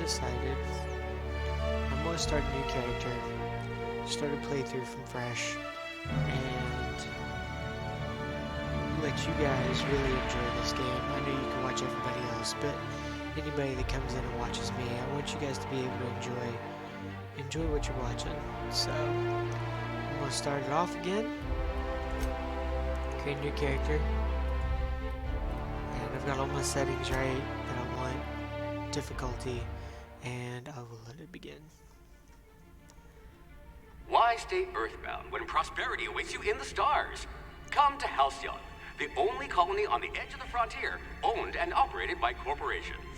decided I'm gonna start a new character, start a playthrough from fresh, and let you guys really enjoy this game. I know you can watch everybody else, but anybody that comes in and watches me, I want you guys to be able to enjoy what you're watching. So I'm gonna start it off again, create a new character, and I've got all my settings right that I want, difficulty, and I will let it begin. Why stay earthbound when prosperity awaits you in the stars? Come to Halycon, the only colony on the edge of the frontier, owned and operated by corporations.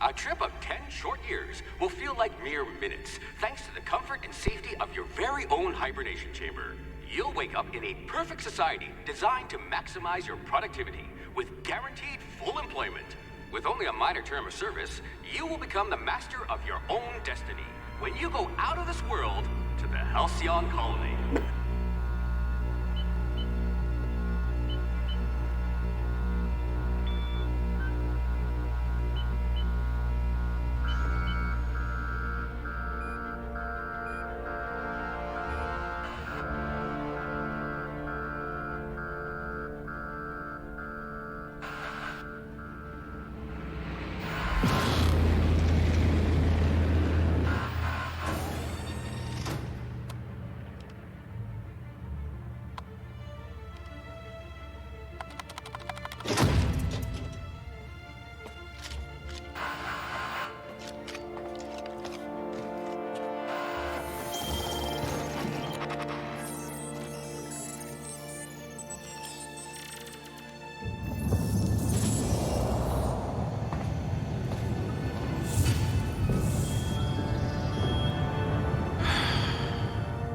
A trip of 10 short years will feel like mere minutes, thanks to the comfort and safety of your very own hibernation chamber. You'll wake up in a perfect society designed to maximize your productivity, with guaranteed full employment. With only a minor term of service, you will become the master of your own destiny when you go out of this world to the Halycon colony.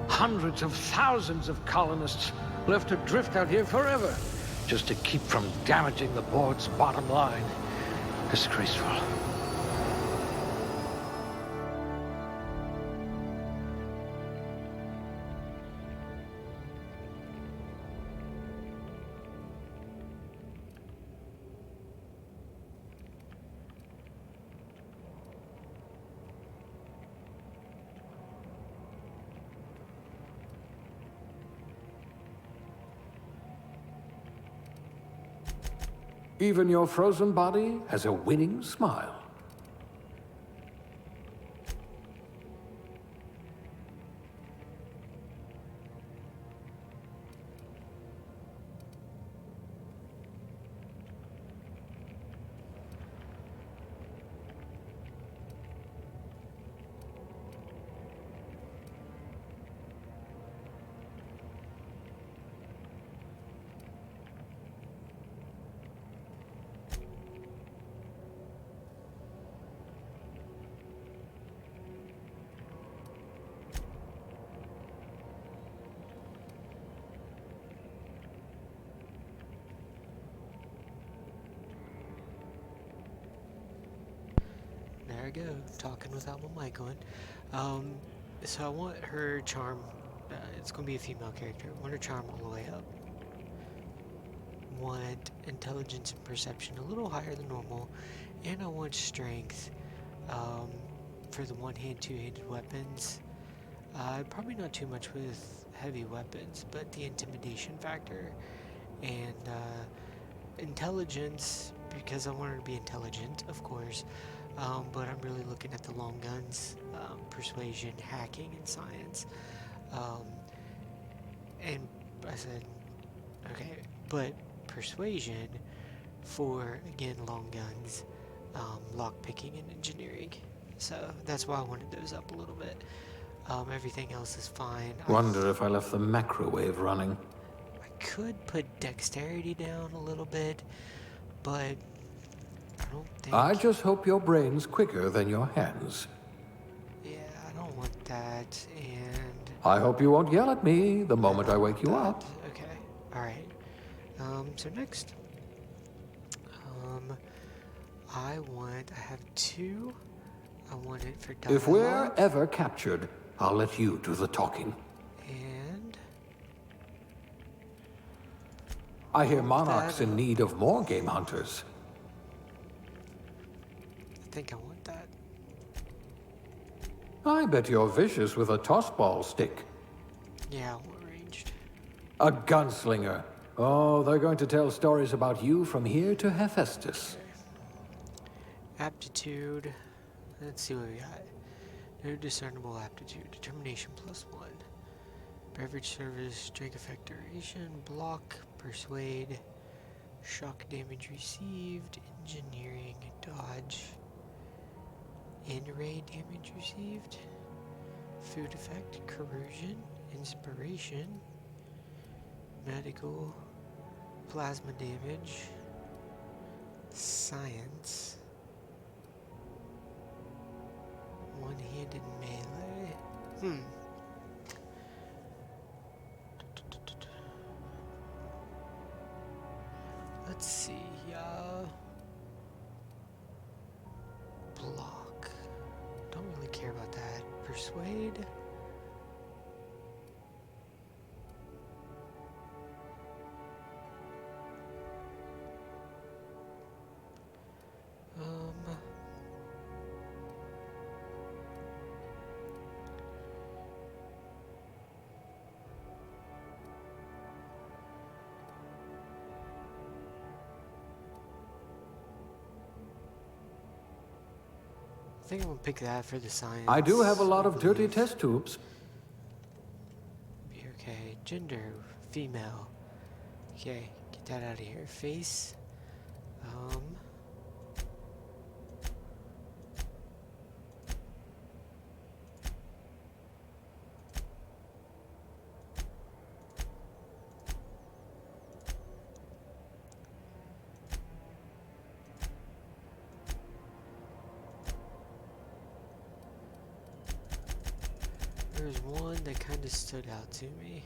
Hundreds of thousands of colonists left adrift out here forever, just to keep from damaging the board's bottom line. Disgraceful. Even your frozen body has a winning smile. There I go, talking without my mic on. So I want her charm, it's going to be a female character, I want her charm all the way up. Want intelligence and perception a little higher than normal, and I want strength for the one-hand, two-handed weapons. Probably not too much with heavy weapons, but the intimidation factor, and intelligence, because I want her to be intelligent, of course. But I'm really looking at the long guns, persuasion, hacking, and science. And I said, okay, but persuasion for, again, long guns, lockpicking, and engineering. So that's why I wanted those up a little bit. Everything else is fine. Wonder if I left the macrowave running. I could put dexterity down a little bit, but I don't think... I just hope your brain's quicker than your hands. Yeah, I don't want that, and... I hope you won't yell at me the moment I wake you up. Okay, alright. So next, I have two. I want it for dialogue. If we're ever captured, I'll let you do the talking. And... I hear Monarch's in need of more game hunters. I think I want that. I bet you're vicious with a tossball stick. Yeah, ranged. A gunslinger. Oh, they're going to tell stories about you from here to Hephaestus. Okay. Aptitude. Let's see what we got. No discernible aptitude. Determination +1. Beverage service, drink effect duration, block, persuade, shock damage received, engineering, dodge, in-ray damage received, food effect, corrosion, inspiration, medical, plasma damage, science, one-handed melee. Let's see, block. Don't really care about that. Persuade. I think I'm gonna pick that for the science. I do have a lot of dirty test tubes. Be okay. Gender, female. Okay, get that out of here. Face. There's one that kind of stood out to me.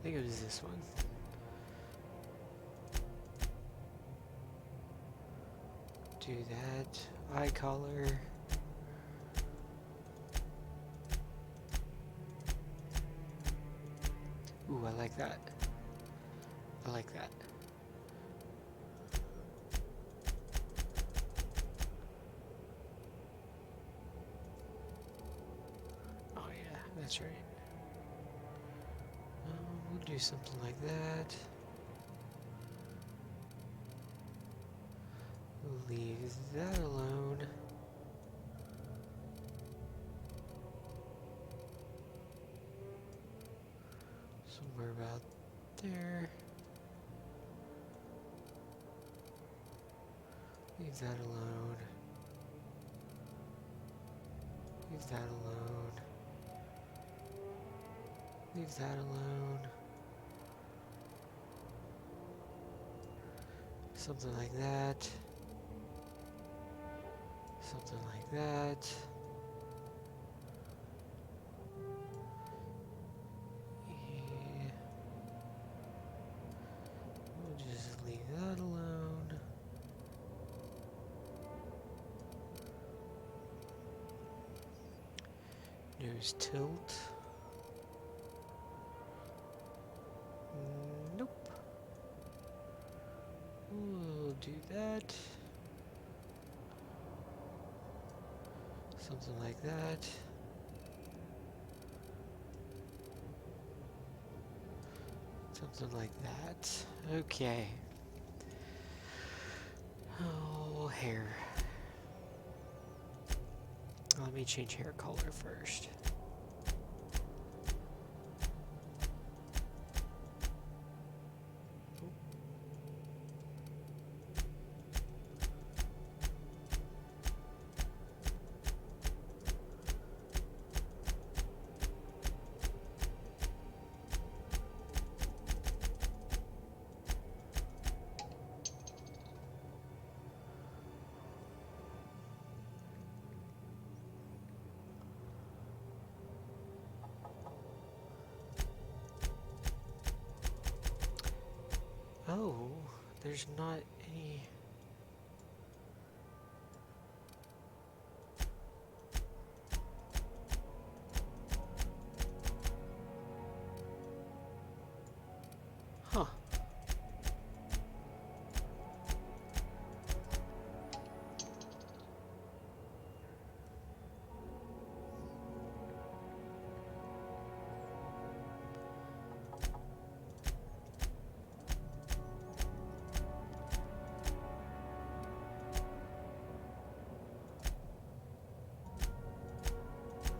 I think it was this one. Do that. Eye color. Ooh, I like that. I like that. That's right. We'll do something like that. We'll leave that alone. Somewhere about there. Leave that alone. Leave that alone. Leave that alone. Something like that. Something like that. Yeah. We'll just leave that alone. Nose tilt. Nope. We'll do that. Something like that. Something like that. Okay. Oh, hair. Let me change hair color first. Oh, there's not any... Huh.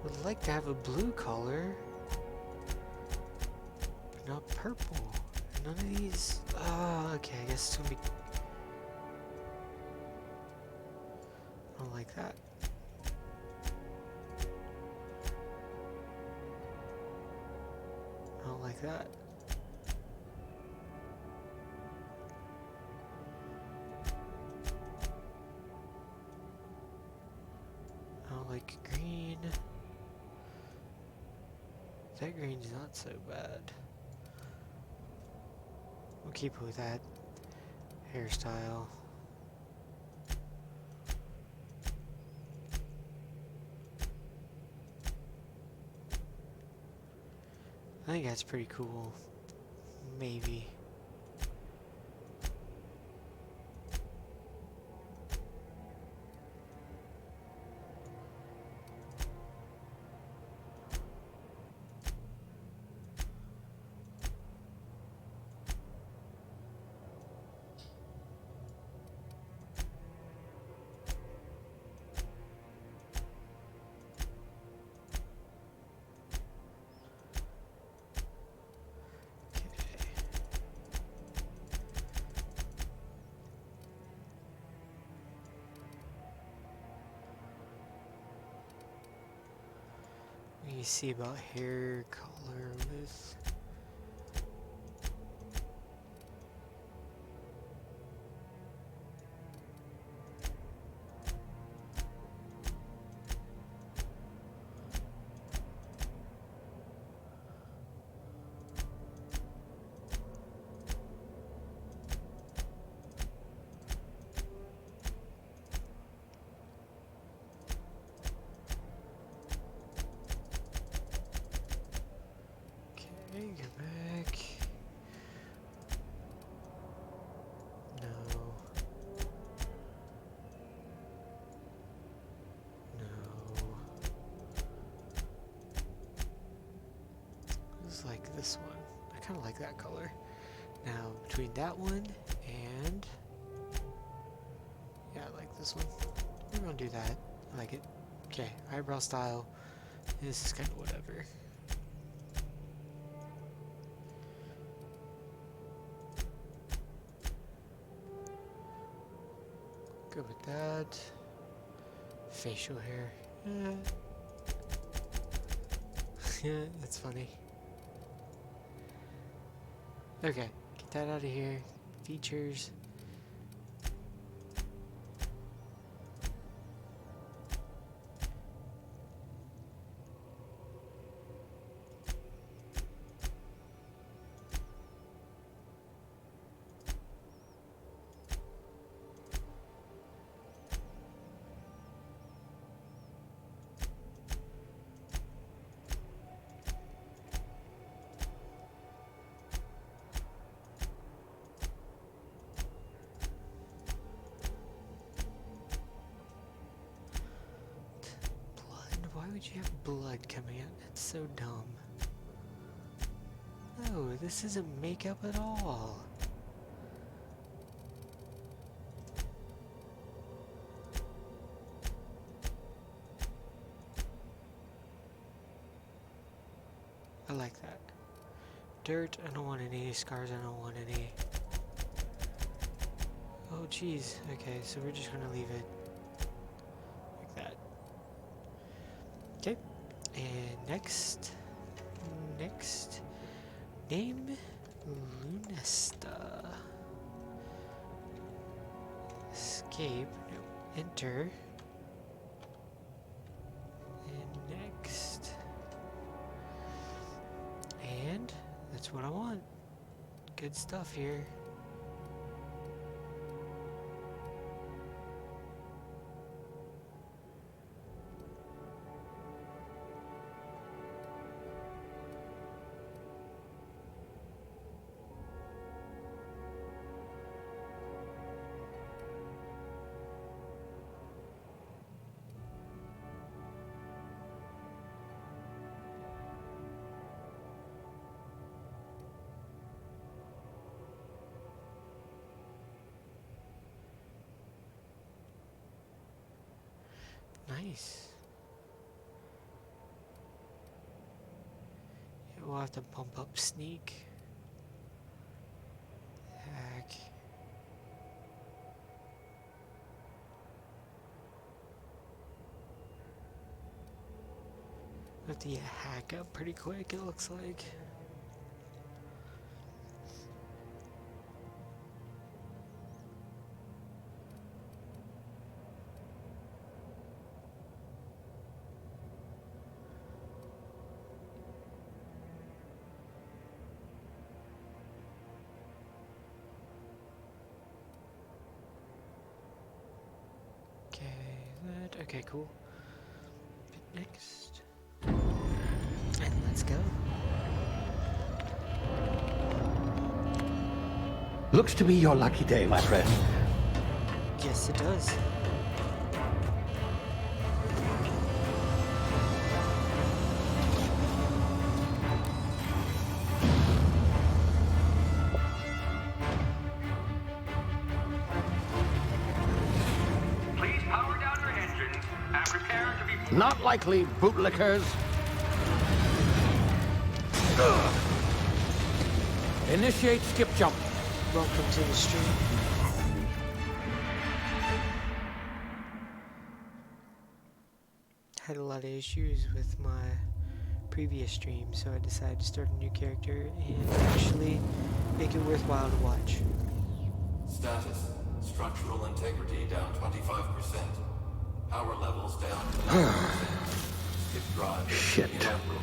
Would like to have a blue color, but not purple. None of these. Oh, okay. I guess it's gonna be. I don't like that. I don't like that. I don't like green. That green's not so bad. We'll keep it with that hairstyle. I think that's pretty cool. Maybe. What do you see about hair color with? Okay, go back. No. No. It's like this one. I kind of like that color. Now, between that one and... Yeah, I like this one. We're gonna do that. I like it. Okay, eyebrow style. This is kind of whatever. Go with that. Facial hair. Yeah, that's funny. Okay, get that out of here. Features. Why would you have blood coming out? That's so dumb. No, this isn't makeup at all. I like that. Dirt, I don't want any. Scars, I don't want any. Oh, geez. Okay, so we're just gonna leave it like that. Okay, and next, name Lunesta. Escape, no, enter, and next, and that's what I want. Good stuff here. Nice. we'll have to pump up sneak. Hack. We'll have to get hack up pretty quick, it looks like. Okay, cool. Next. And let's go. Looks to be your lucky day, my friend. Yes, it does. Not likely, bootlickers. Initiate skip jump. Welcome to the stream. Had a lot of issues with my previous stream, so I decided to start a new character and actually make it worthwhile to watch. Status. Structural integrity down 25%. Power levels down. Skip drive. Shit. Inoperable.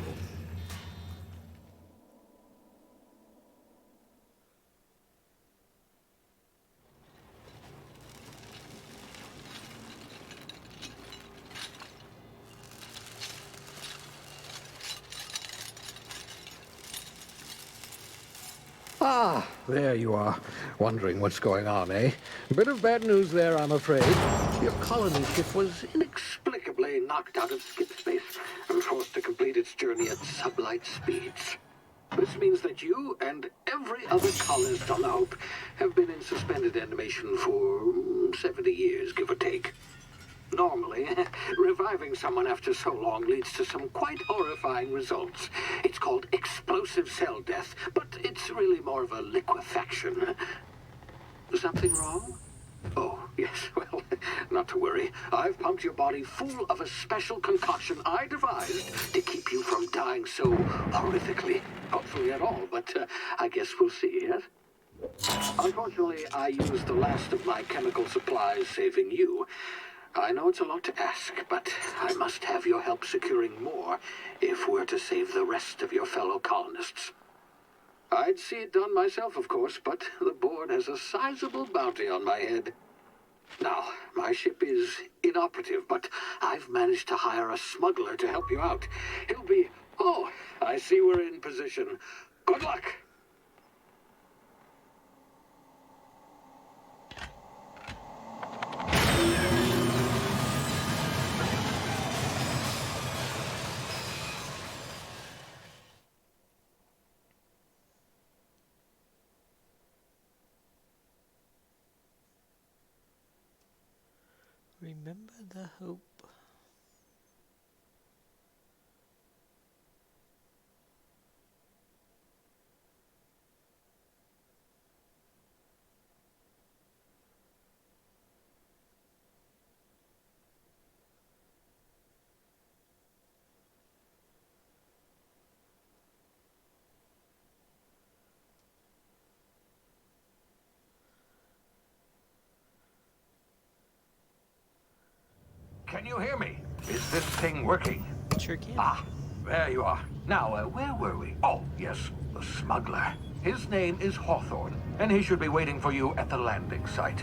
Ah, there you are. Wondering what's going on, eh? A bit of bad news there, I'm afraid. Your colony ship was inexplicably knocked out of skip space and forced to complete its journey at sublight speeds. This means that you and every other colonist on the Hope have been in suspended animation for 70 years, give or take. Normally, reviving someone after so long leads to some quite horrifying results. It's called explosive cell death, but it's really more of a liquefaction. Something wrong? Oh, yes, well, not to worry. I've pumped your body full of a special concoction I devised to keep you from dying so horrifically. Hopefully at all, but I guess we'll see, yes? Unfortunately, I used the last of my chemical supplies saving you. I know it's a lot to ask, but I must have your help securing more if we're to save the rest of your fellow colonists. I'd see it done myself, of course, but the board has a sizable bounty on my head. Now, my ship is inoperative, but I've managed to hire a smuggler to help you out. He'll be... Oh, I see we're in position. Good luck! Remember the Hope. Can you hear me? Is this thing working? Sure can. Ah, there you are. Now, where were we? Oh, yes, the smuggler. His name is Hawthorne, and he should be waiting for you at the landing site.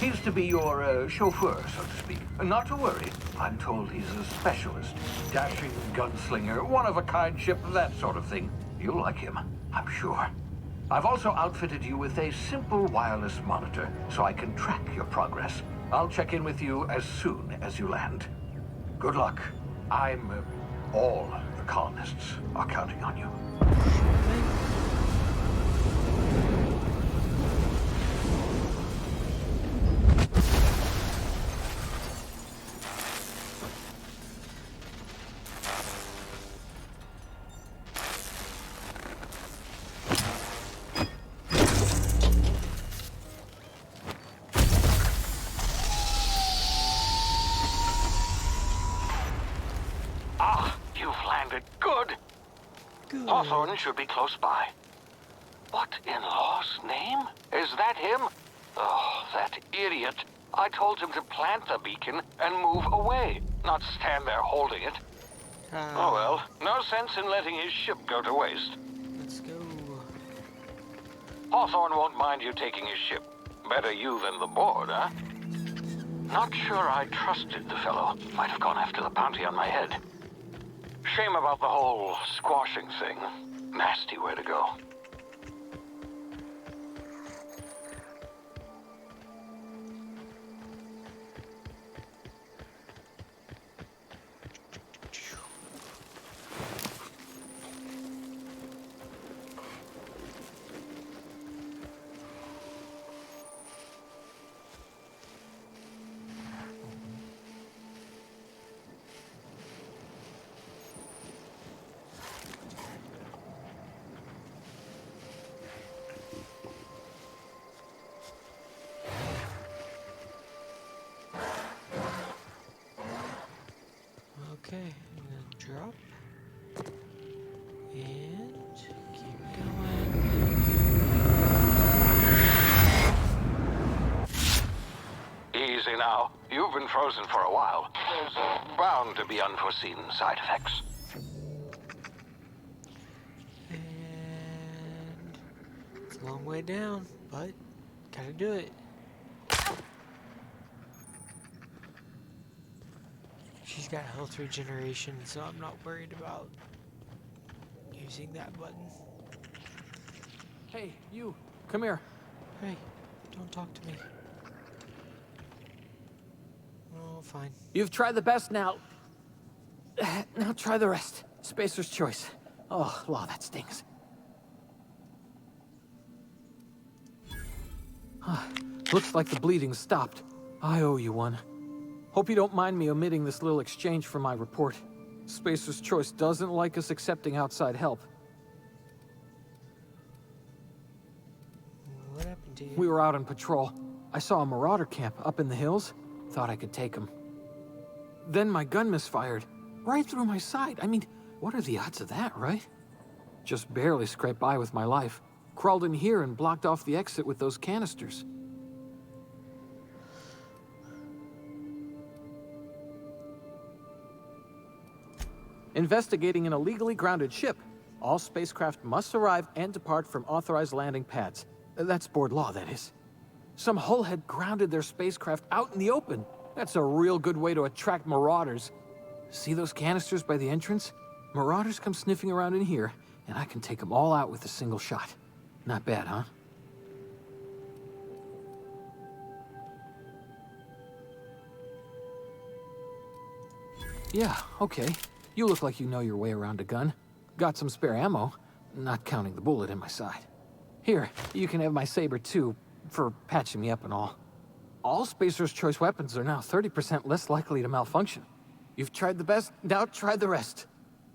He's to be your chauffeur, so to speak. Not to worry. I'm told he's a specialist. Dashing gunslinger, one-of-a-kind ship, that sort of thing. You'll like him, I'm sure. I've also outfitted you with a simple wireless monitor, so I can track your progress. I'll check in with you as soon as you land. Good luck. All the colonists are counting on you. Ah, you've landed. Good. Good. Hawthorne should be close by. What in law's name? Is that him? Oh, that idiot. I told him to plant the beacon and move away, not stand there holding it. Oh well, no sense in letting his ship go to waste. Let's go. Hawthorne won't mind you taking his ship. Better you than the board, huh? Not sure I trusted the fellow. Might have gone after the bounty on my head. Shame about the whole squashing thing. Nasty way to go. Okay, and then drop. And keep going. Easy now. You've been frozen for a while. There's bound to be unforeseen side effects. And it's a long way down, but gotta do it. She's got health regeneration, so I'm not worried about using that button. Hey, you, come here. Hey, don't talk to me. Oh, fine. You've tried the best now. Now try the rest. Spacer's choice. Oh, wow, that stings. Looks like the bleeding stopped. I owe you one. Hope you don't mind me omitting this little exchange from my report. Spacer's choice doesn't like us accepting outside help. What happened to you? We were out on patrol. I saw a marauder camp up in the hills. Thought I could take him. Then my gun misfired. Right through my side. I mean, what are the odds of that, right? Just barely scraped by with my life. Crawled in here and blocked off the exit with those canisters. Investigating an illegally grounded ship. All spacecraft must arrive and depart from authorized landing pads. That's board law, that is. Some hull had grounded their spacecraft out in the open. That's a real good way to attract marauders. See those canisters by the entrance? Marauders come sniffing around in here, and I can take them all out with a single shot. Not bad, huh? Yeah, okay. You look like you know your way around a gun. Got some spare ammo, not counting the bullet in my side. Here, you can have my saber too, for patching me up and all. All Spacer's choice weapons are now 30% less likely to malfunction. You've tried the best, now try the rest.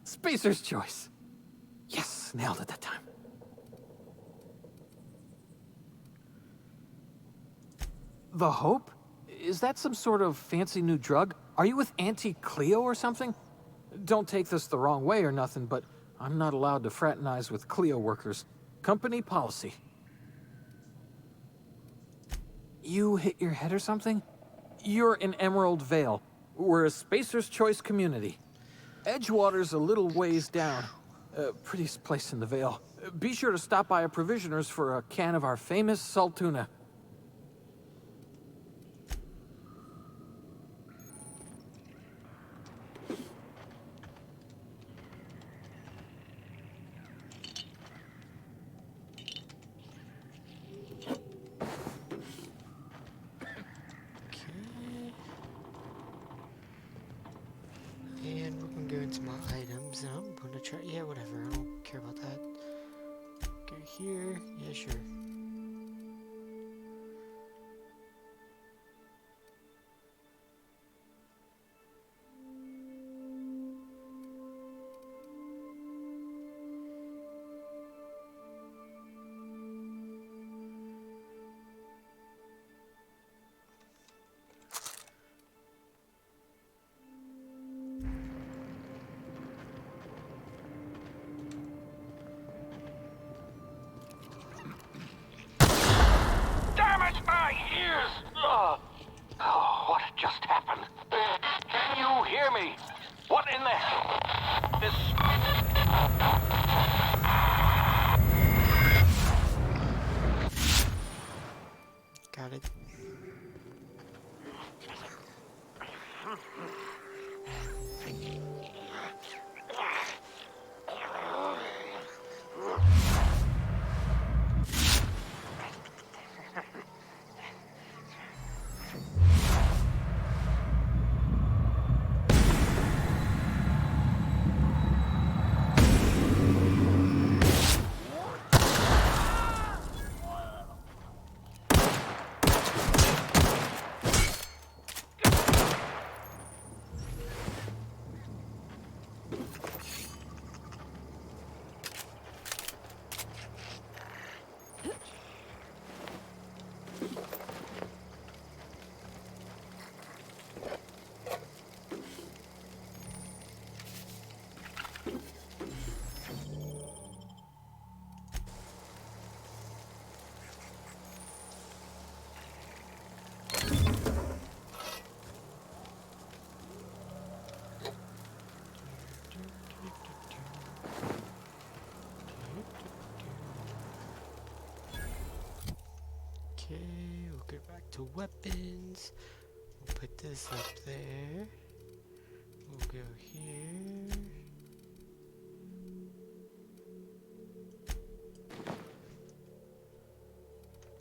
Spacer's choice. Yes, nailed it that time. The Hope? Is that some sort of fancy new drug? Are you with Auntie Cleo or something? Don't take this the wrong way or nothing, but I'm not allowed to fraternize with Cleo workers. Company policy. You hit your head or something? You're in Emerald Vale. We're a Spacer's Choice community. Edgewater's a little ways down. Prettiest place in the Vale. Be sure to stop by a provisioner's for a can of our famous salt tuna. And we're gonna go into my items, and I'm gonna try. Yeah, whatever. I don't care about that. Go here. Yeah, sure. This... Got it. Okay, we'll get back to weapons. We'll put this up there. We'll go here.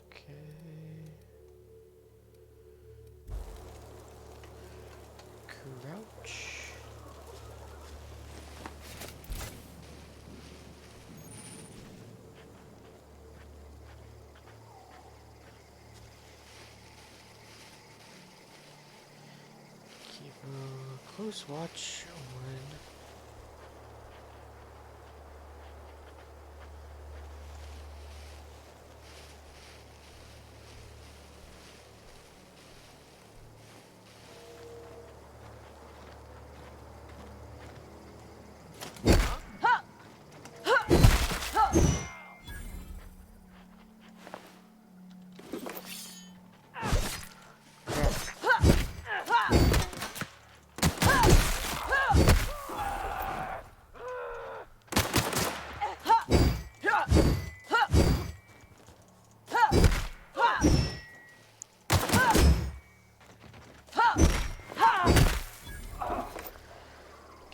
Okay. Crouch. Keep a close watch on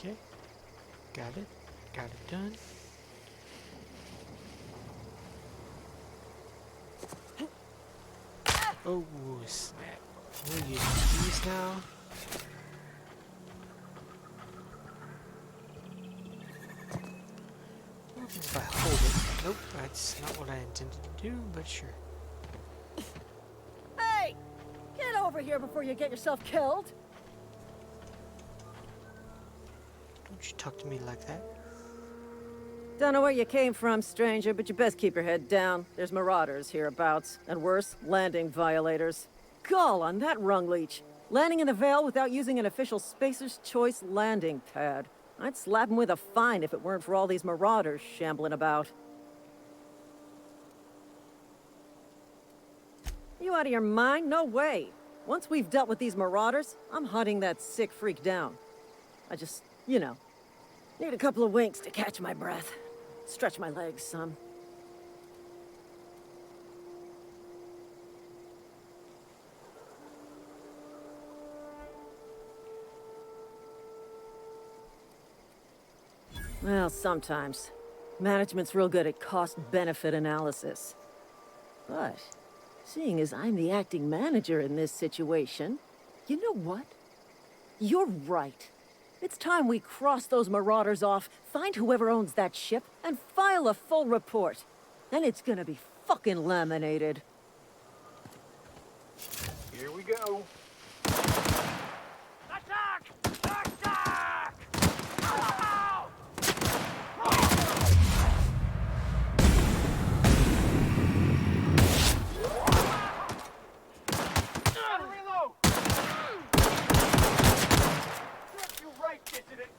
okay. Got it. Got it done. Oh, snap. We're using these now. What happens if I hold it? Nope, that's not what I intended to do, but sure. Hey! Get over here before you get yourself killed! Don't you talk to me like that. Don't know where you came from, stranger, but you best keep your head down. There's marauders hereabouts, and worse, landing violators. Gall on that rung leech. Landing in the Vale without using an official Spacer's Choice landing pad. I'd slap him with a fine if it weren't for all these marauders shambling about. You out of your mind? No way. Once we've dealt with these marauders, I'm hunting that sick freak down. I just, you know, need a couple of winks to catch my breath. Stretch my legs some. Well, sometimes. Management's real good at cost-benefit analysis. But, seeing as I'm the acting manager in this situation, you know what? You're right. It's time we cross those marauders off, find whoever owns that ship, and file a full report. Then it's gonna be fucking laminated. Here we go. Attack! Attack! Ow! Gotta reload! You right, dissident!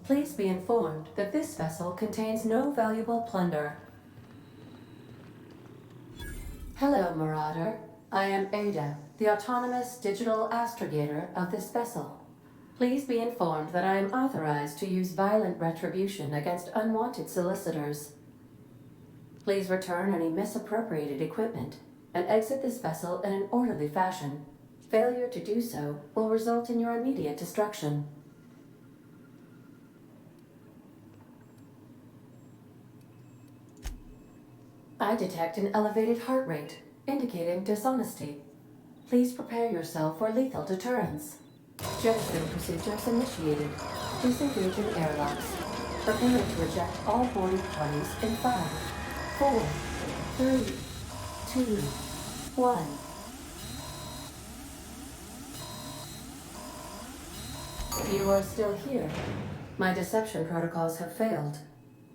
Please be informed that this vessel contains no valuable plunder. Hello, Marauder. I am Ada, the autonomous digital astrogator of this vessel. Please be informed that I am authorized to use violent retribution against unwanted solicitors. Please return any misappropriated equipment and exit this vessel in an orderly fashion. Failure to do so will result in your immediate destruction. I detect an elevated heart rate, indicating dishonesty. Please prepare yourself for lethal deterrence. Jettison procedures initiated. Disengage in airlocks. Prepare to eject all boarding parties in 5, 4, 3, 2, 1. You are still here. My deception protocols have failed.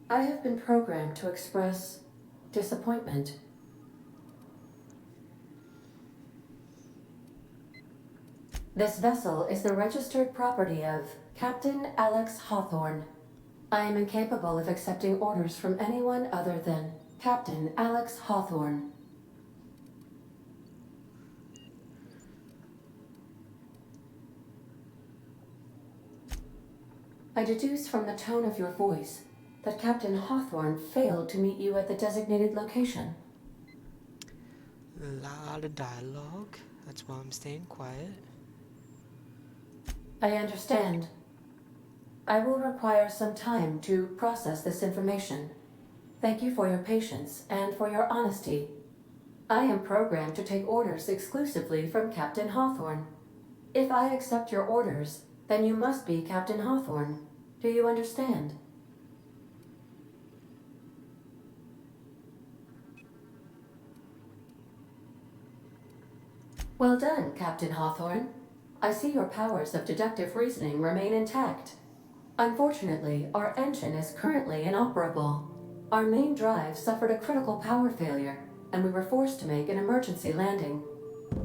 I have been programmed to express disappointment. This vessel is the registered property of Captain Alex Hawthorne. I am incapable of accepting orders from anyone other than Captain Alex Hawthorne. I deduce from the tone of your voice that Captain Hawthorne failed to meet you at the designated location. Lot of dialogue. That's why I'm staying quiet. I understand. I will require some time to process this information. Thank you for your patience and for your honesty. I am programmed to take orders exclusively from Captain Hawthorne. If I accept your orders, then you must be Captain Hawthorne. Do you understand? Well done, Captain Hawthorne. I see your powers of deductive reasoning remain intact. Unfortunately, our engine is currently inoperable. Our main drive suffered a critical power failure, and we were forced to make an emergency landing.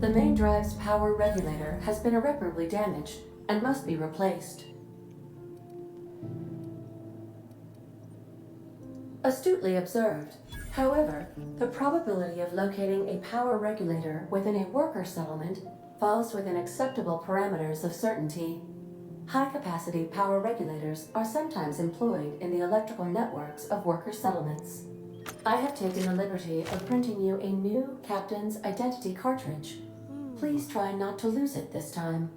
The main drive's power regulator has been irreparably damaged and must be replaced. Astutely observed. However, the probability of locating a power regulator within a worker settlement falls within acceptable parameters of certainty. High-capacity power regulators are sometimes employed in the electrical networks of worker settlements. I have taken the liberty of printing you a new Captain's Identity cartridge. Please try not to lose it this time.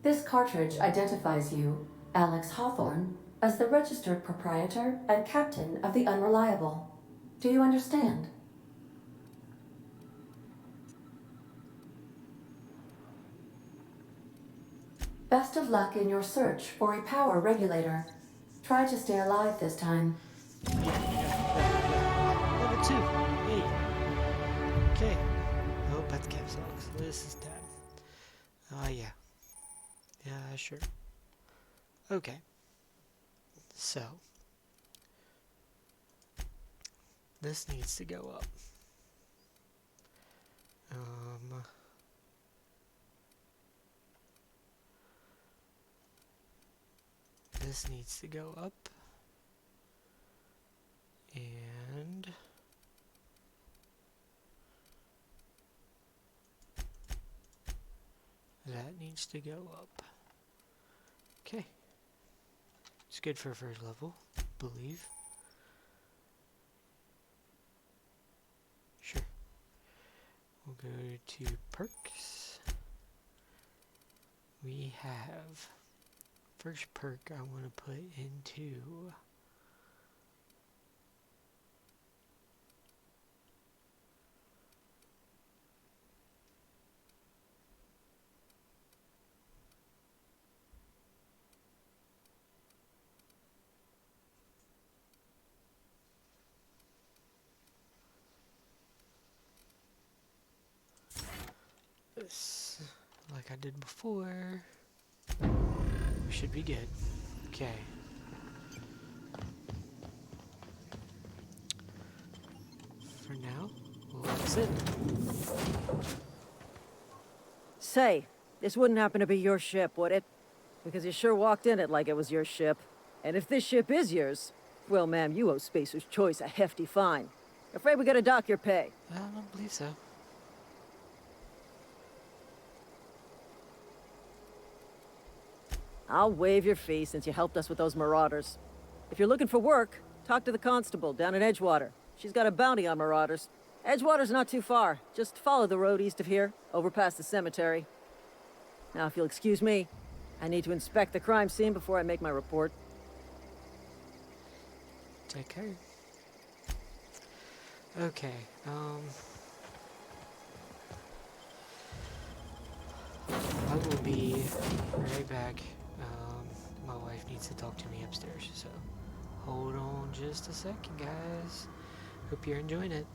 This cartridge identifies you, Alex Hawthorne, as the registered proprietor and captain of the Unreliable. Do you understand? Best of luck in your search for a power regulator. Try to stay alive this time. Level 2. Hey. Okay. Oh, that's caps lock. So this is tab. Yeah. Yeah, sure. Okay. So. This needs to go up. This needs to go up. And that needs to go up. Okay. It's good for first level, I believe. Sure. We'll go to perks. We have first perk I want to put into this, like I did before. We should be good. Okay. For now, let's it. Say, this wouldn't happen to be your ship, would it? Because you sure walked in it like it was your ship. And if this ship is yours, well, ma'am, you owe Spacer's Choice a hefty fine. Afraid we gotta dock your pay. I don't believe so. I'll waive your fee since you helped us with those marauders. If you're looking for work, talk to the constable down in Edgewater. She's got a bounty on marauders. Edgewater's not too far. Just follow the road east of here, over past the cemetery. Now, if you'll excuse me, I need to inspect the crime scene before I make my report. Take care. Okay, I will be right back. My wife needs to talk to me upstairs, so hold on just a second, guys. Hope you're enjoying it.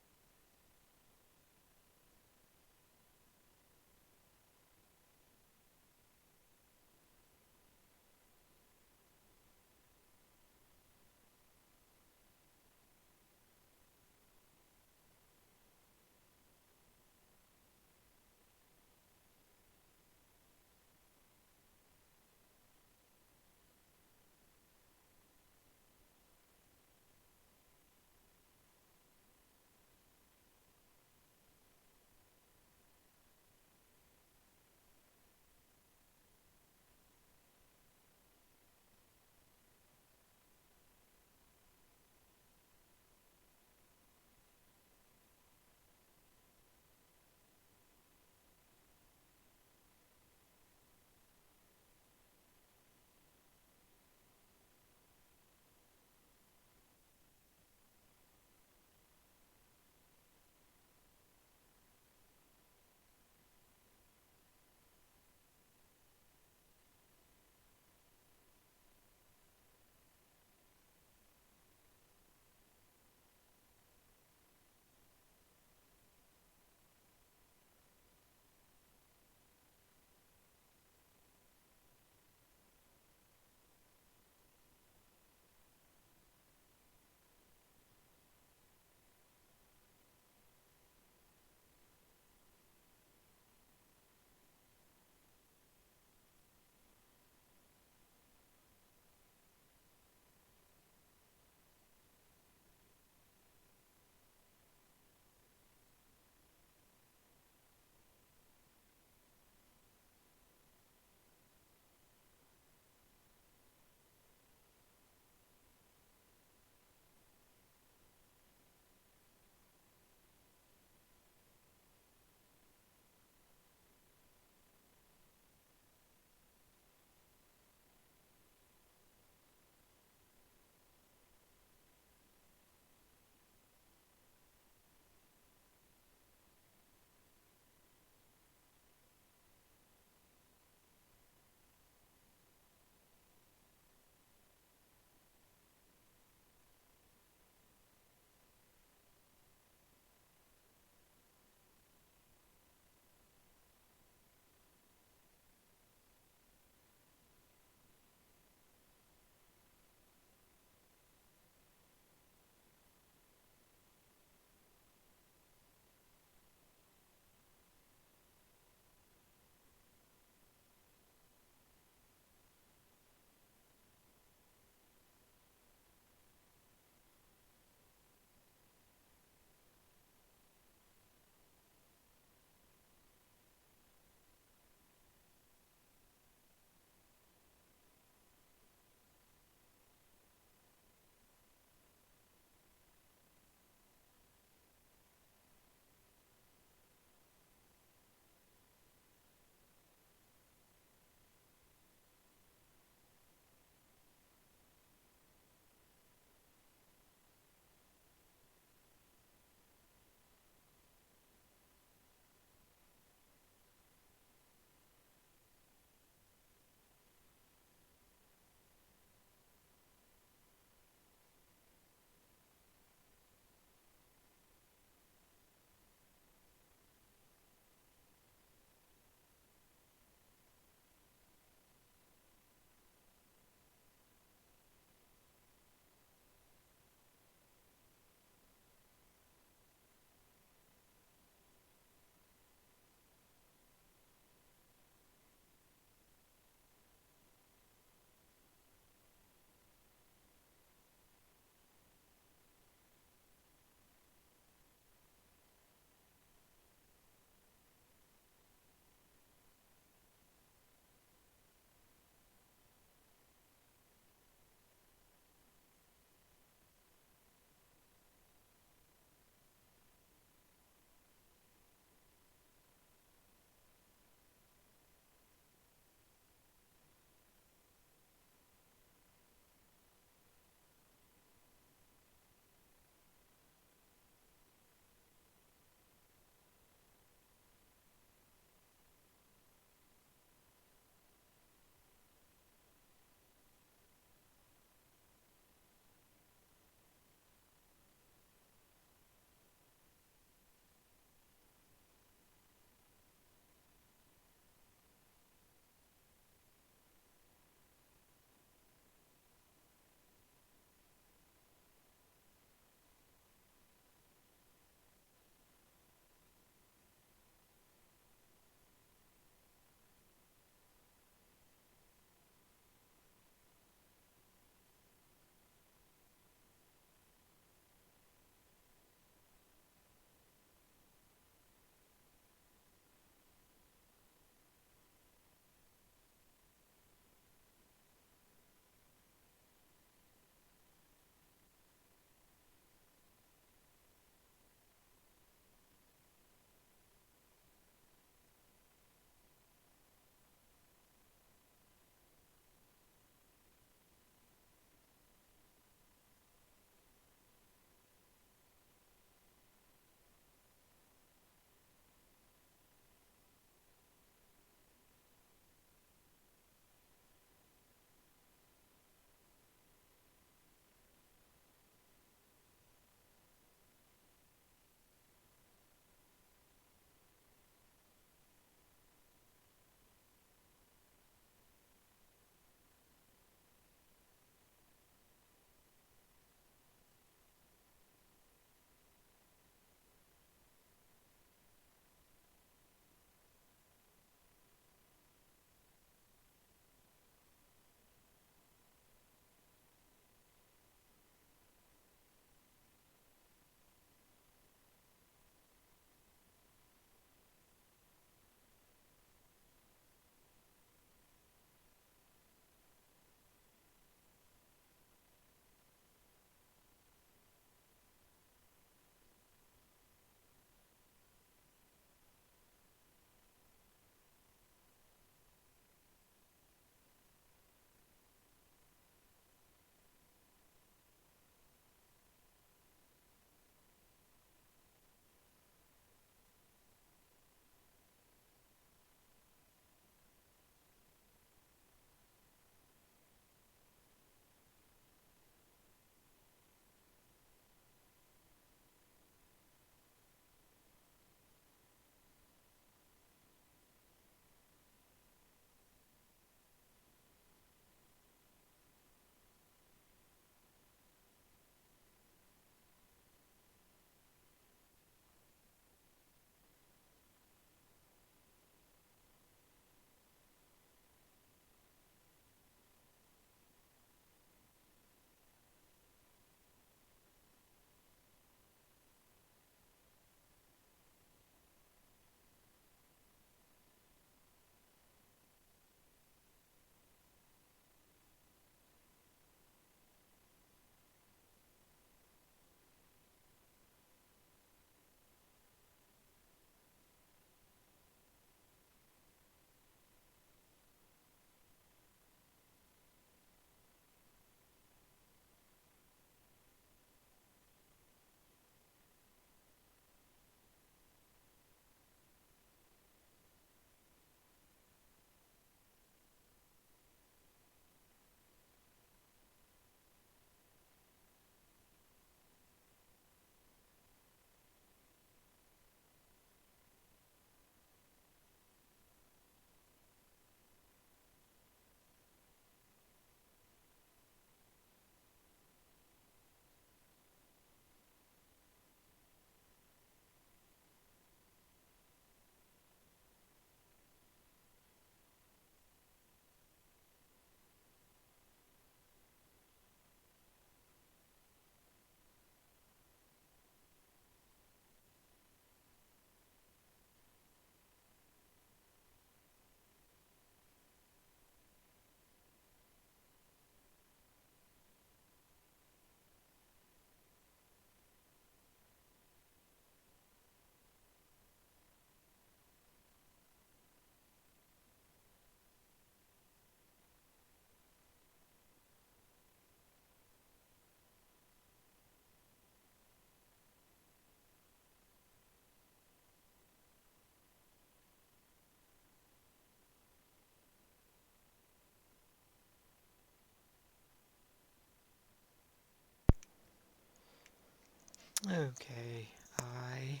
Okay, I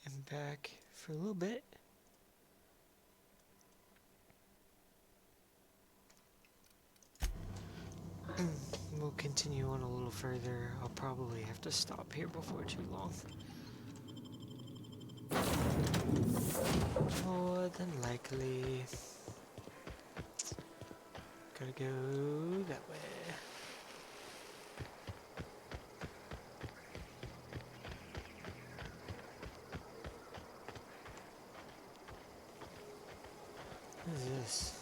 am back for a little bit. We'll continue on a little further. I'll probably have to stop here before too long. More than likely. Gotta go that way. What is this?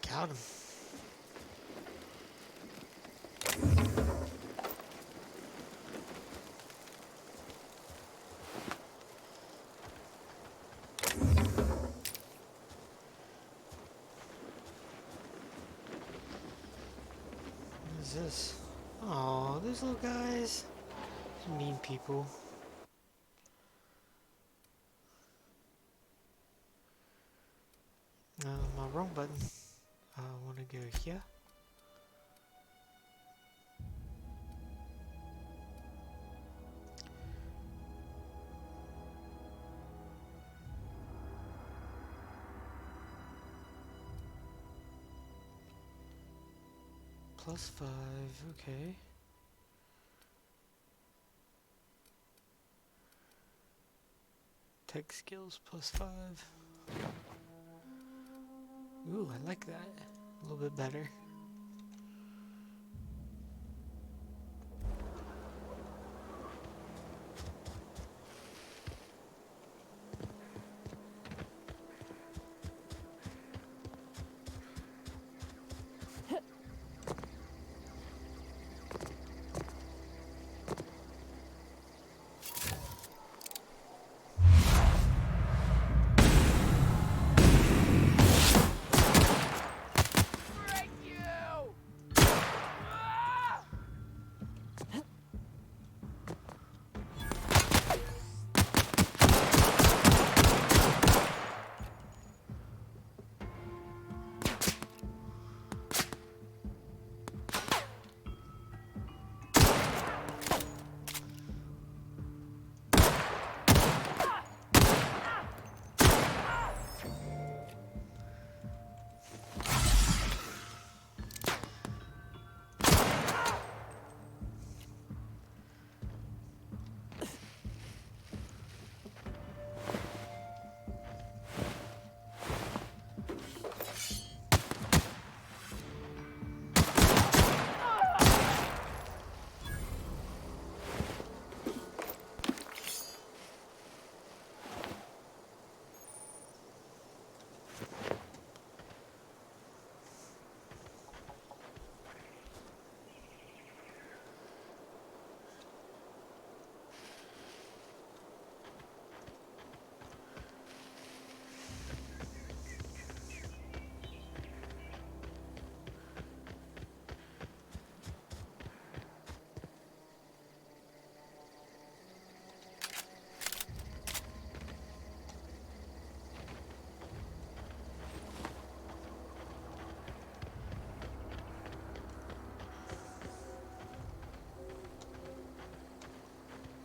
Got him. What is this? Oh, those little guys. Mean people. My wrong button. I want to go here. +5, okay. Tech skills +5. Ooh, I like that. A little bit better.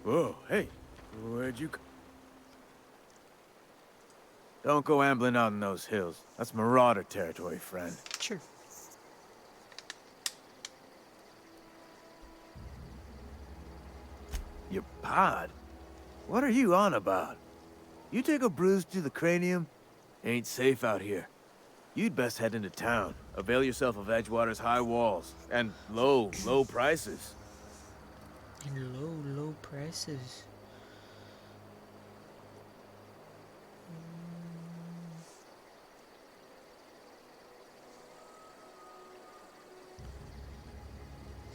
Whoa, hey, where'd you... Don't go ambling out in those hills. That's marauder territory, friend. Sure. Your pod? What are you on about? You take a bruise to the cranium? Ain't safe out here. You'd best head into town. Avail yourself of Edgewater's high walls. And low prices. And low prices.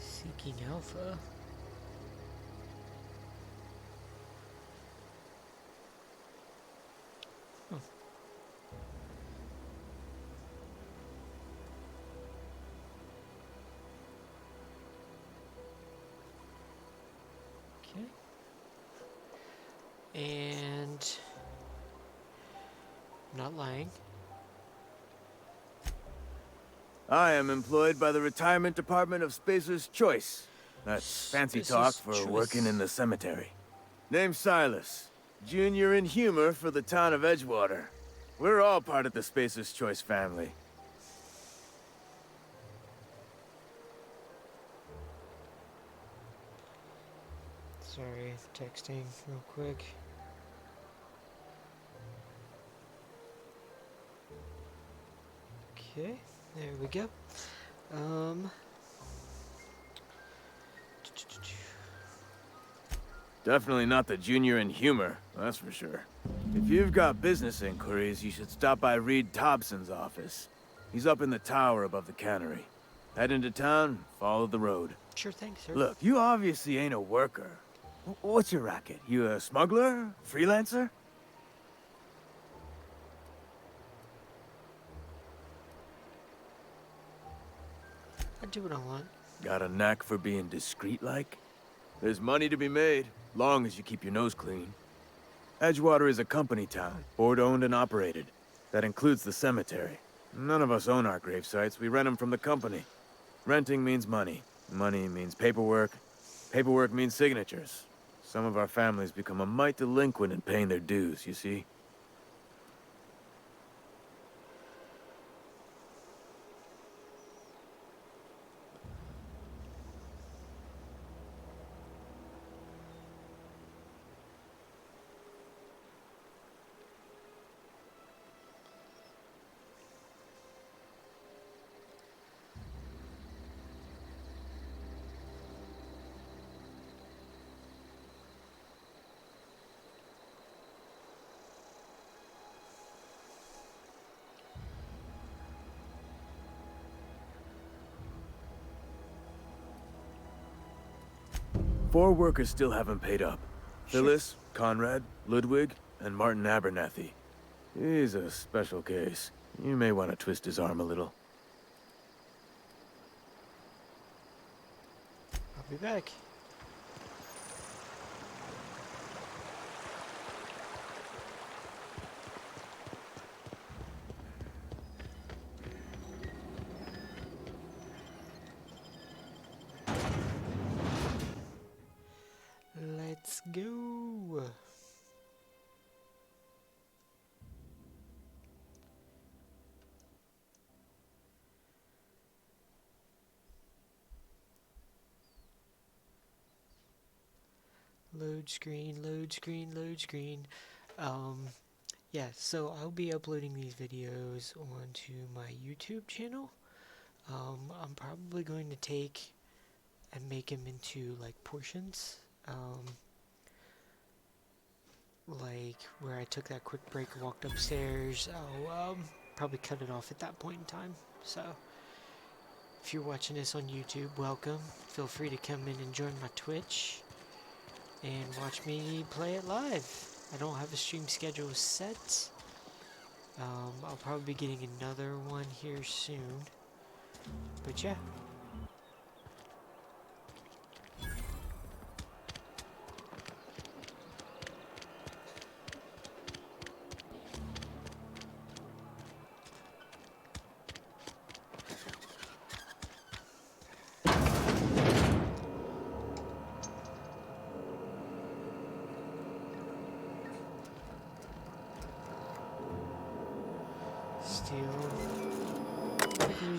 Seeking Alpha. Huh. Okay. And I'm not lying. I am employed by the Retirement Department of Spacer's Choice. That's fancy talk Spacer's for Choice. working in the cemetery. Name's Silas. Junior in humor for the town of Edgewater. We're all part of the Spacer's Choice family. Sorry, texting real quick. Okay, there we go. Definitely not the junior in humor, that's for sure. If you've got business inquiries, you should stop by Reed Thompson's office. He's up in the tower above the cannery. Head into town, follow the road. Sure thing, sir. Look, you obviously ain't a worker. What's your racket? You a smuggler? Freelancer? I do what I want. Got a knack for being discreet-like? There's money to be made, long as you keep your nose clean. Edgewater is a company town, board-owned and operated. That includes the cemetery. None of us own our grave sites, we rent them from the company. Renting means money. Money means paperwork. Paperwork means signatures. Some of our families become a mite delinquent in paying their dues, you see? Four workers still haven't paid up. Phyllis, Conrad, Ludwig, and Martin Abernathy. He's a special case. You may want to twist his arm a little. I'll be back. Let's go. Load screen, load screen, load screen. Yeah, so I'll be uploading these videos onto my YouTube channel. I'm probably going to take and make them into like portions. Like where I took that quick break, walked upstairs. I'll probably cut it off at that point in time. So if you're watching this on YouTube, welcome. Feel free to come in and join my Twitch and watch me play it live. I don't have a stream schedule set. I'll probably be getting another one here soon. But yeah.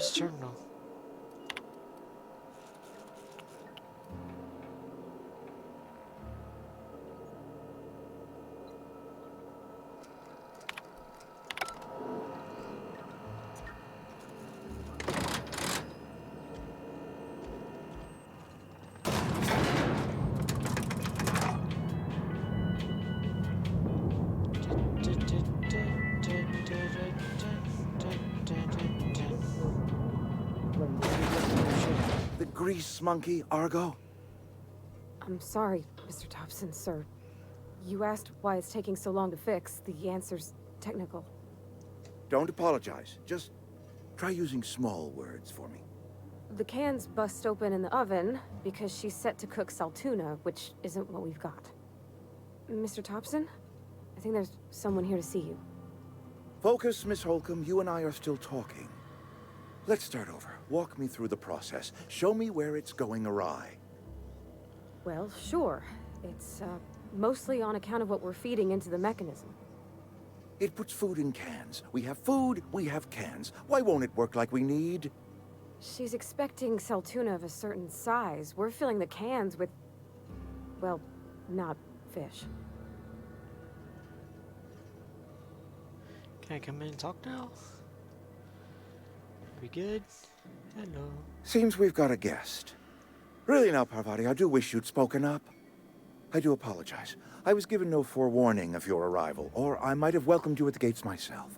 this terminal? The grease monkey, Argo? I'm sorry, Mr. Thompson, sir. You asked why it's taking so long to fix. The answer's technical. Don't apologize. Just try using small words for me. The cans bust open in the oven because she's set to cook saltuna, which isn't what we've got. Mr. Thompson? I think there's someone here to see you. Focus, Miss Holcomb. You and I are still talking. Let's start over. Walk me through the process. Show me where it's going awry. Well, sure. It's, mostly on account of what we're feeding into the mechanism. It puts food in cans. We have food, we have cans. Why won't it work like we need? She's expecting saltuna of a certain size. We're filling the cans with, well, not fish. Can I come in and talk now? We good? Hello. Seems we've got a guest. Really now, Parvati, I do wish you'd spoken up. I do apologize. I was given no forewarning of your arrival, or I might have welcomed you at the gates myself.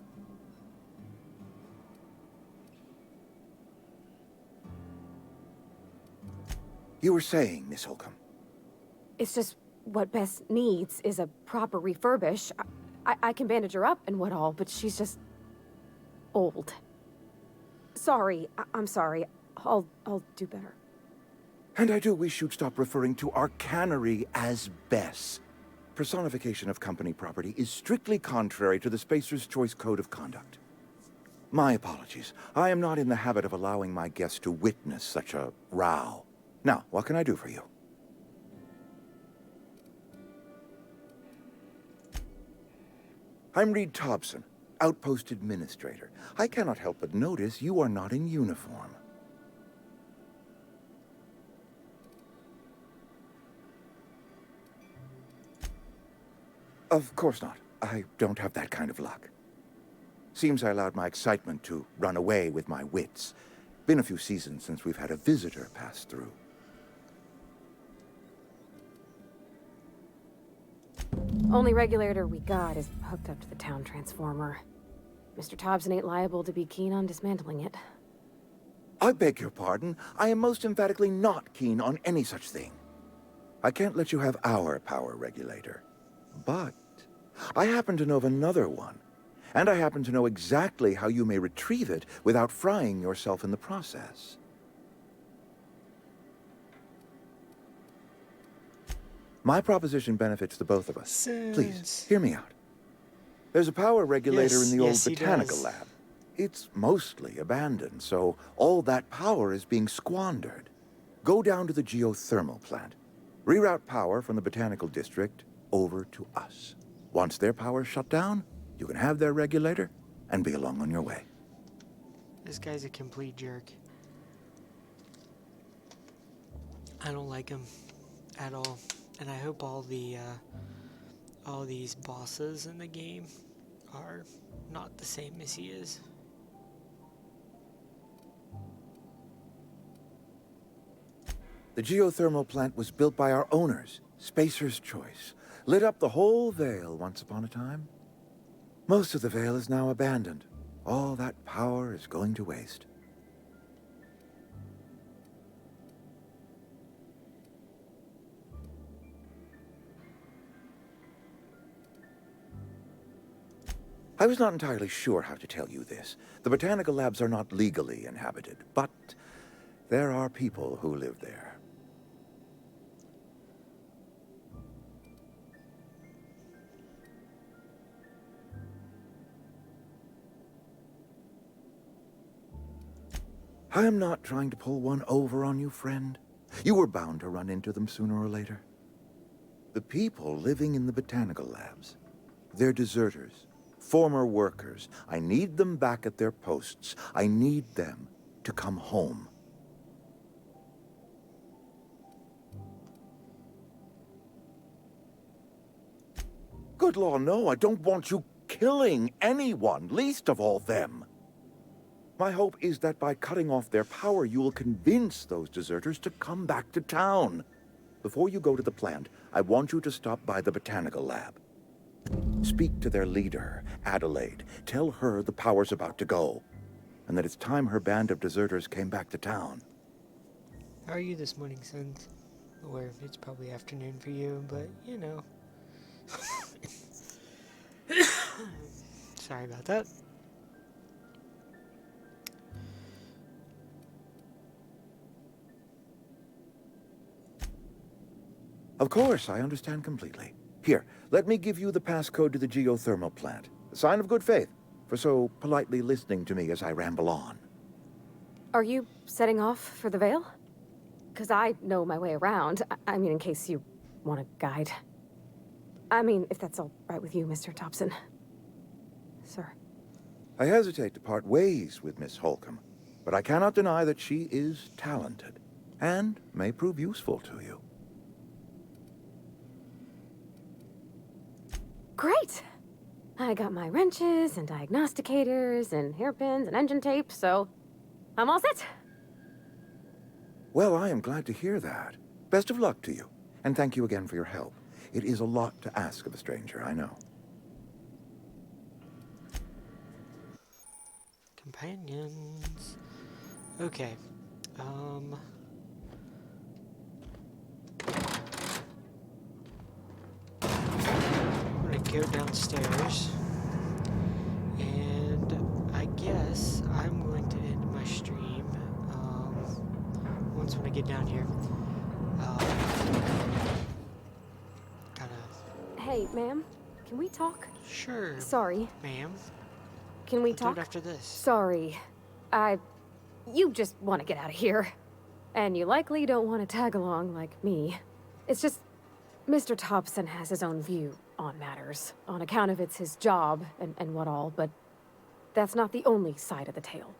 You were saying, Miss Holcomb. It's just what Bess needs is a proper refurbish. I can bandage her up and what all, but she's just old. Sorry, I'm sorry. I'll do better. And I do wish you'd stop referring to our cannery as Bess. Personification of company property is strictly contrary to the Spacer's Choice Code of Conduct. My apologies. I am not in the habit of allowing my guests to witness such a row. Now, what can I do for you? I'm Reed Thompson, Outpost Administrator. I cannot help but notice you are not in uniform. Of course not. I don't have that kind of luck. Seems I allowed my excitement to run away with my wits. Been a few seasons since we've had a visitor pass through. Only regulator we got is hooked up to the town transformer. Mr. Thompson ain't liable to be keen on dismantling it. I beg your pardon. I am most emphatically not keen on any such thing. I can't let you have our power regulator. But I happen to know of another one. And I happen to know exactly how you may retrieve it without frying yourself in the process. My proposition benefits the both of us. Please, hear me out. There's a power regulator in the old botanical lab. It's mostly abandoned, so all that power is being squandered. Go down to the geothermal plant. Reroute power from the botanical district over to us. Once their power's shut down, you can have their regulator and be along on your way. This guy's a complete jerk. I don't like him at all. And I hope all these bosses in the game are not the same as he is. The geothermal plant was built by our owners, Spacer's Choice. Lit up the whole Vale once upon a time. Most of the Vale is now abandoned. All that power is going to waste. I was not entirely sure how to tell you this. The botanical labs are not legally inhabited, but there are people who live there. I am not trying to pull one over on you, friend. You were bound to run into them sooner or later. The people living in the botanical labs, they're deserters. Former workers. I need them back at their posts. I need them to come home. Good law, no, I don't want you killing anyone, least of all them. My hope is that by cutting off their power, you will convince those deserters to come back to town. Before you go to the plant, I want you to stop by the botanical lab. Speak to their leader, Adelaide. Tell her the power's about to go, and that it's time her band of deserters came back to town. How are you this morning, Sons? Or it's probably afternoon for you, but you know. Sorry about that. Of course, I understand completely. Here, let me give you the passcode to the geothermal plant. A sign of good faith, for so politely listening to me as I ramble on. Are you setting off for the Vale? Because I know my way around. I mean, in case you want a guide. I mean, if that's all right with you, Mr. Thompson. Sir. I hesitate to part ways with Miss Holcomb, but I cannot deny that she is talented, and may prove useful to you. Great! I got my wrenches and diagnosticators and hairpins and engine tape, so I'm all set. Well, I am glad to hear that. Best of luck to you, and thank you again for your help. It is a lot to ask of a stranger, I know. Companions. Okay. I'm gonna go downstairs, and I guess I'm going to end my stream once when I get down here. Hey, ma'am, can we talk? Sure. Sorry. Ma'am. Can we We'll talk? do it after this. Sorry. You just want to get out of here. And you likely don't want to tag along like me. It's just, Mr. Thompson has his own view on matters, on account of it's his job and what all, but that's not the only side of the tale.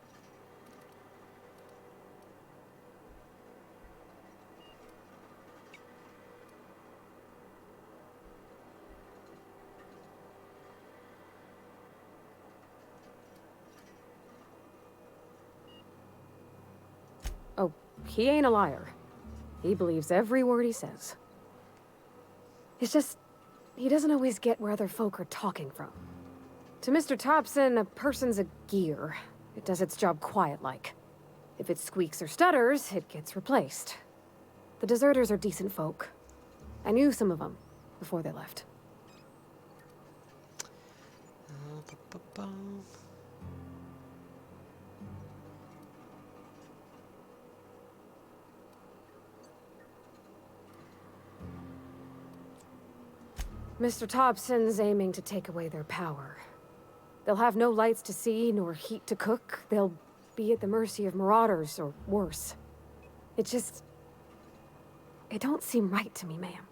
Oh, he ain't a liar. He believes every word he says. It's just, he doesn't always get where other folk are talking from. To Mr. Thompson, a person's a gear. It does its job quiet-like. If it squeaks or stutters, it gets replaced. The deserters are decent folk. I knew some of them before they left. Mr. Thompson's aiming to take away their power. They'll have no lights to see, nor heat to cook. They'll be at the mercy of marauders, or worse. It just... It don't seem right to me, ma'am.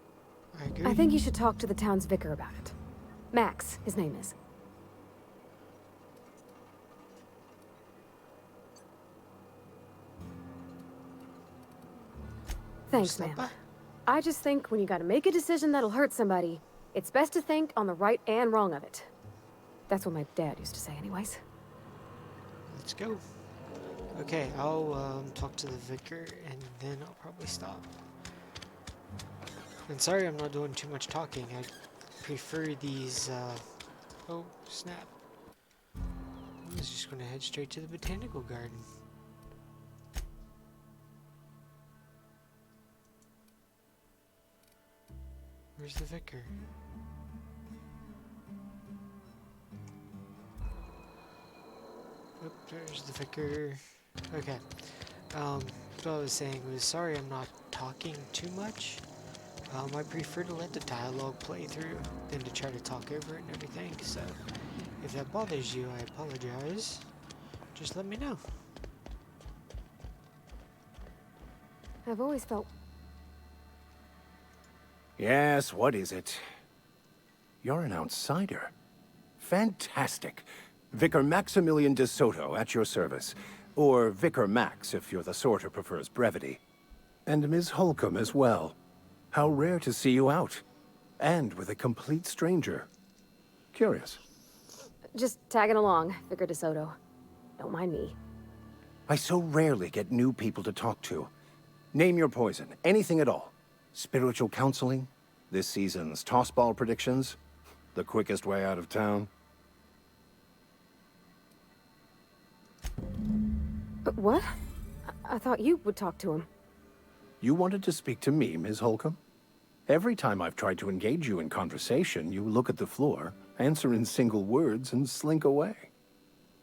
I agree. I think you should talk to the town's vicar about it. Max, his name is. Thanks, ma'am. I just think when you gotta make a decision that'll hurt somebody, it's best to think on the right and wrong of it. That's what my dad used to say anyways. Let's go. Okay, I'll talk to the vicar and then I'll probably stop. And sorry I'm not doing too much talking. I prefer these, oh, snap. I was just gonna head straight to the botanical garden. Where's the vicar? Oh, there's the vicar. Okay. What I was saying was, sorry I'm not talking too much. I prefer to let the dialogue play through than to try to talk over it and everything, so if that bothers you, I apologize. Just let me know. I've always felt... Yes, what is it? You're an outsider. Fantastic. Vicar Maximilian de Soto, at your service. Or Vicar Max, if you're the sort who prefers brevity. And Ms. Holcomb as well. How rare to see you out. And with a complete stranger. Curious. Just tagging along, Vicar DeSoto. Don't mind me. I so rarely get new people to talk to. Name your poison, anything at all. Spiritual counseling? This season's tossball predictions? The quickest way out of town? What? I thought you would talk to him. You wanted to speak to me, Ms. Holcomb? Every time I've tried to engage you in conversation, you look at the floor, answer in single words, and slink away.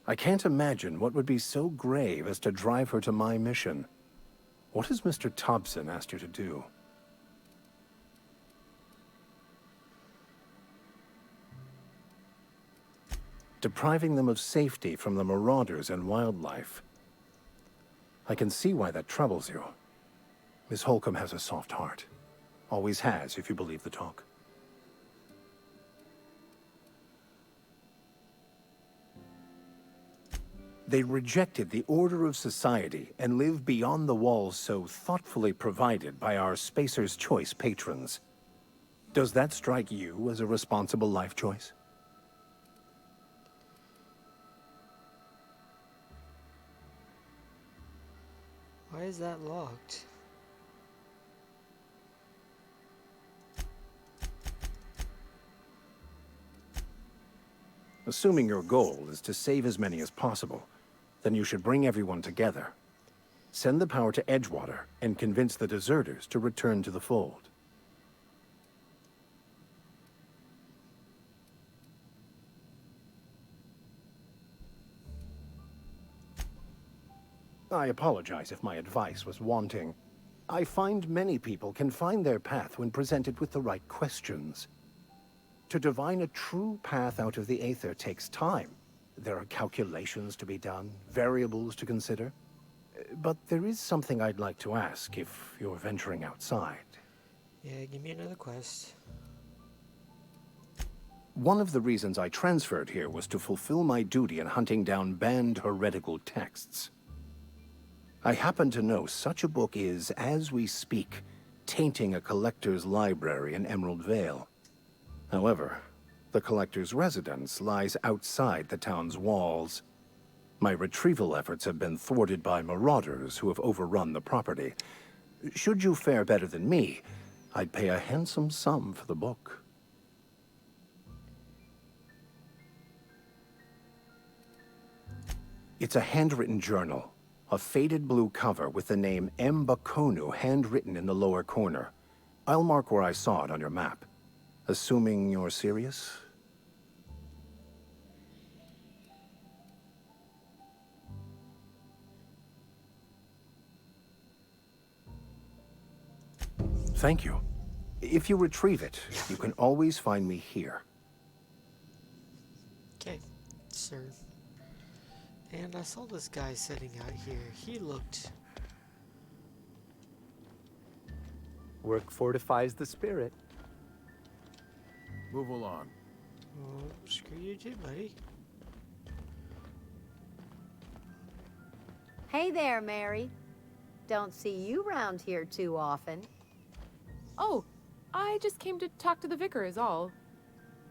I can't imagine what would be so grave as to drive her to my mission. What has Mr. Thompson asked you to do? Depriving them of safety from the marauders and wildlife. I can see why that troubles you. Miss Holcomb has a soft heart. Always has, if you believe the talk. They rejected the order of society and live beyond the walls so thoughtfully provided by our Spacer's Choice patrons. Does that strike you as a responsible life choice? Why is that locked? Assuming your goal is to save as many as possible, then you should bring everyone together. Send the power to Edgewater and convince the deserters to return to the fold. I apologize if my advice was wanting. I find many people can find their path when presented with the right questions. To divine a true path out of the Aether takes time. There are calculations to be done, variables to consider. But there is something I'd like to ask if you're venturing outside. Yeah, give me another quest. One of the reasons I transferred here was to fulfill my duty in hunting down banned heretical texts. I happen to know such a book is, as we speak, tainting a collector's library in Emerald Vale. However, the collector's residence lies outside the town's walls. My retrieval efforts have been thwarted by marauders who have overrun the property. Should you fare better than me, I'd pay a handsome sum for the book. It's a handwritten journal. A faded blue cover with the name M. Bakonu handwritten in the lower corner. I'll mark where I saw it on your map. Assuming you're serious? Thank you. If you retrieve it, you can always find me here. Okay, sir. And I saw this guy sitting out here. He looked... Work fortifies the spirit. Move along. Oh, screw you too, buddy. Hey there, Mary. Don't see you round here too often. Oh, I just came to talk to the vicar is all.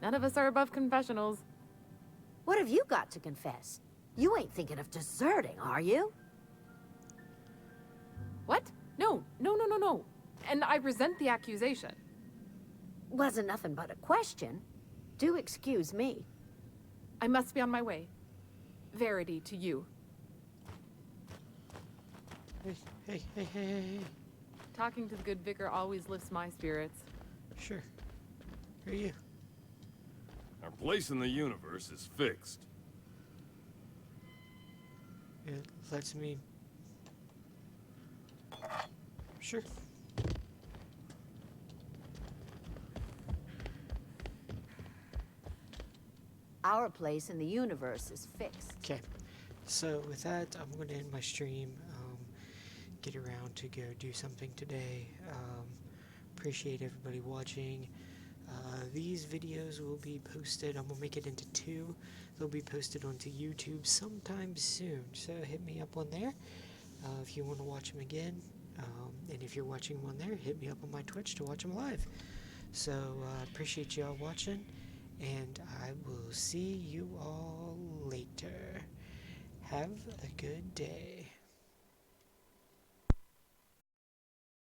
None of us are above confessionals. What have you got to confess? You ain't thinking of deserting, are you? What? No. And I resent the accusation. Wasn't nothing but a question. Do excuse me. I must be on my way. Verity to you. Hey. Talking to the good vicar always lifts my spirits. Sure. Who are you? Our place in the universe is fixed. It lets me... Sure. Our place in the universe is fixed. Okay. So with that, I'm going to end my stream. Get around to go do something today. Appreciate everybody watching. These videos will be posted. I'm gonna make it into 2. They'll be posted onto YouTube sometime soon. So hit me up on there if you want to watch them again. And if you're watching one there, hit me up on my Twitch to watch them live. So appreciate y'all watching, and I will see you all later. Have a good day.